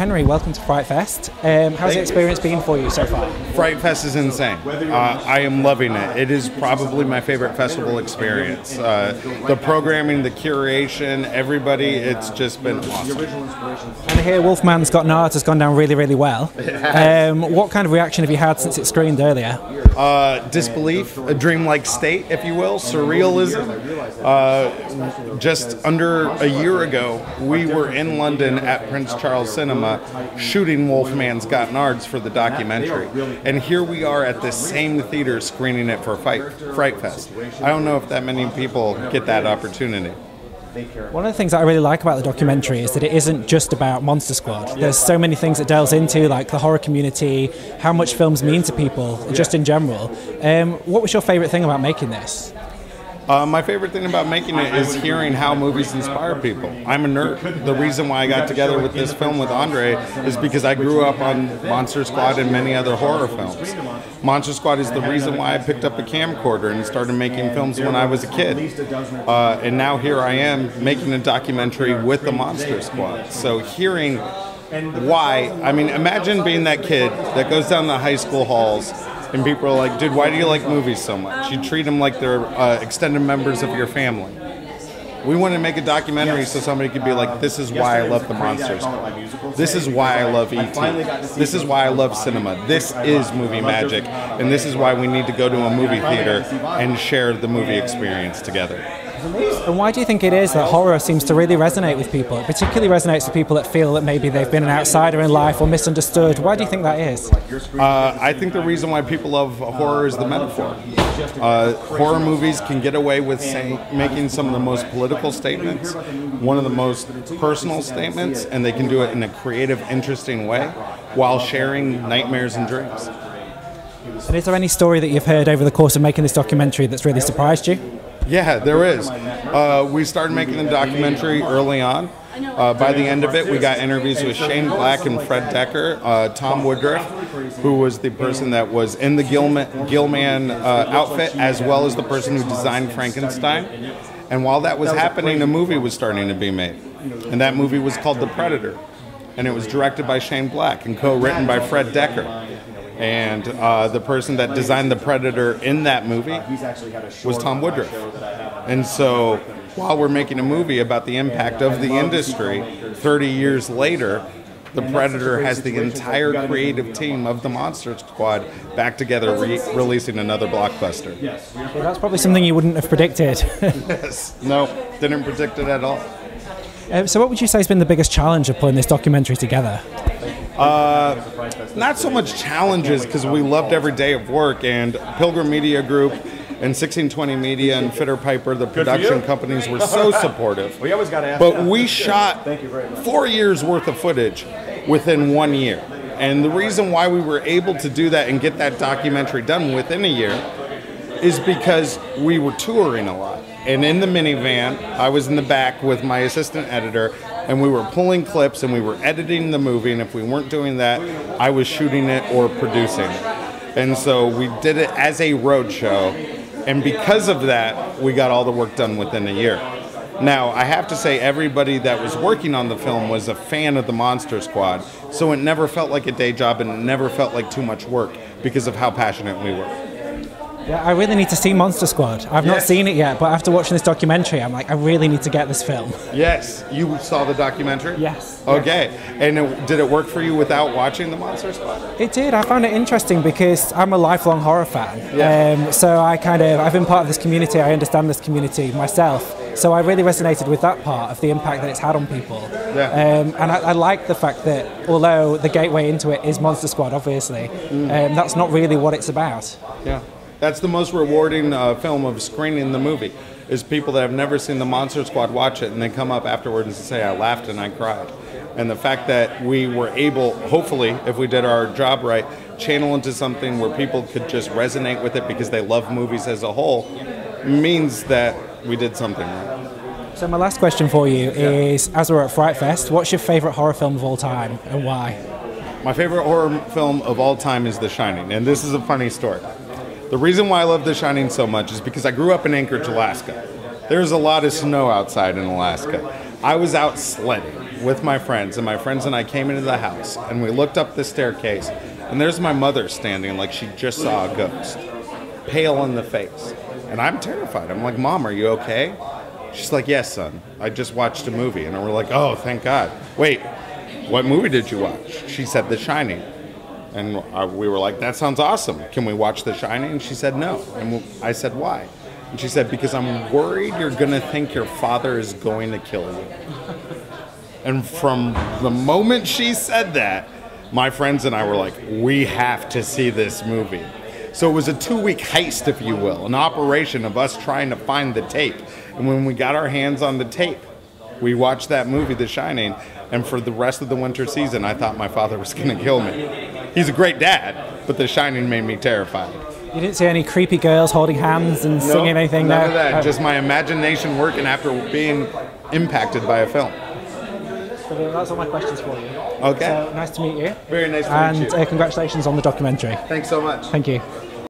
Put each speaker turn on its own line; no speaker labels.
Henry, welcome to FrightFest. How's the experience been for you so far?
FrightFest is insane. I am loving it. It is probably my favorite festival experience. The programming, the curation, everybody, it's just been awesome.
And I hear Wolfman's Got Nards has gone down really, really well. What kind of reaction have you had since it screened earlier?
Disbelief, a dreamlike state, if you will, surrealism. Just under a year ago, we were in London at Prince Charles Cinema shooting Wolfman's Got Nards for the documentary. And here we are at the same theater screening it for FrightFest. I don't know if that many people get that opportunity.
One of the things that I really like about the documentary is that it isn't just about Monster Squad. There's so many things it delves into, like the horror community, how much films mean to people, just in general. What was your favourite thing about making this?
My favorite thing about making it is hearing how movies inspire people. I'm a nerd. The reason why I got together with this film with Andre is because I grew up on Monster Squad and many other horror films. Monster Squad is the reason why I picked up a camcorder and started making films when I was a kid. And now here I am making a documentary with the Monster Squad. So hearing why, I mean, imagine being that kid that goes down the high school halls and people are like, dude, why do you like movies so much? You treat them like they're extended members of your family. We want to make a documentary so somebody could be like, this is why I love the Monsters. This is why I love E.T. This is why I love cinema. This is movie magic. And this is why we need to go to a movie theater and share the movie experience together.
And why do you think it is that horror seems to really resonate with people? It particularly resonates with people that feel that maybe they've been an outsider in life or misunderstood. Why do you think that is?
I think the reason why people love horror is the metaphor. Horror movies can get away with making some of the most political statements, one of the most personal statements, and they can do it in a creative, interesting way while sharing nightmares and dreams.
And is there any story that you've heard over the course of making this documentary that's really surprised you?
Yeah, there is. We started making the documentary early on. By the end of it, we got interviews with Shane Black and Fred Decker, Tom Woodruff, who was the person that was in the Gilman outfit, as well as the person who designed Frankenstein. And while that was happening, a movie was starting to be made. And that movie was called The Predator. And it was directed by Shane Black and co-written by Fred Decker. And the person that designed the Predator in that movie was Tom Woodruff. And so while we're making a movie about the impact of the industry, 30 years later, the Predator has the entire creative team of the Monster Squad back together releasing another blockbuster.
Well, that's probably something you wouldn't have predicted.
Yes. No, didn't predict it at all.
So what would you say has been the biggest challenge of putting this documentary together?
Not so much challenges, because we loved every day of work, and Pilgrim Media Group and 1620 Media and Fitter Piper, the production companies, were so supportive. But we shot 4 years worth of footage within 1 year. And the reason why we were able to do that and get that documentary done within a year is because we were touring a lot. And in the minivan, I was in the back with my assistant editor, and we were pulling clips and we were editing the movie, and if we weren't doing that, I was shooting it or producing it. And so we did it as a road show, and because of that, we got all the work done within a year. Now, I have to say everybody that was working on the film was a fan of the Monster Squad, so it never felt like a day job and it never felt like too much work because of how passionate we were.
Yeah, I really need to see Monster Squad. I've not seen it yet, but after watching this documentary, I'm like, I really need to get this film.
Yes. You saw the documentary?
Yes.
Okay. And did it work for you without watching the Monster Squad?
It did. I found it interesting because I'm a lifelong horror fan. Yeah. So I've been part of this community. I understand this community myself. So I really resonated with that part of the impact that it's had on people. Yeah. And I like the fact that although the gateway into it is Monster Squad, obviously, that's not really what it's about.
Yeah. That's the most rewarding film of screening the movie, is people that have never seen the Monster Squad watch it and they come up afterwards and say, I laughed and I cried. And the fact that we were able, hopefully, if we did our job right, channel into something where people could just resonate with it because they love movies as a whole, means that we did something right.
So my last question for you is, as we're at FrightFest, what's your favourite horror film of all time and why?
My favorite horror film of all time is The Shining, and this is a funny story. The reason why I love The Shining so much is because I grew up in Anchorage, Alaska. There's a lot of snow outside in Alaska. I was out sledding with my friends, and my friends and I came into the house, and we looked up the staircase, and there's my mother standing like she just saw a ghost, pale in the face. And I'm terrified. I'm like, Mom, are you okay? She's like, yes, son. I just watched a movie. And we're like, oh, thank God. Wait, what movie did you watch? She said The Shining. And we were like, that sounds awesome. Can we watch The Shining? And she said no. And I said, why? And she said, because I'm worried you're going to think your father is going to kill you. And from the moment she said that, my friends and I were like, we have to see this movie. So it was a 2-week heist, if you will, an operation of us trying to find the tape. And when we got our hands on the tape, we watched that movie, The Shining, and for the rest of the winter season, I thought my father was going to kill me. He's a great dad, but The Shining made me terrified.
You didn't see any creepy girls holding hands and singing anything?
None of that. Just my imagination working after being impacted by a film.
Brilliant. That's all my questions for you.
Okay.
So, nice to meet you.
Very nice to meet you.
And congratulations on the documentary.
Thanks so much.
Thank you.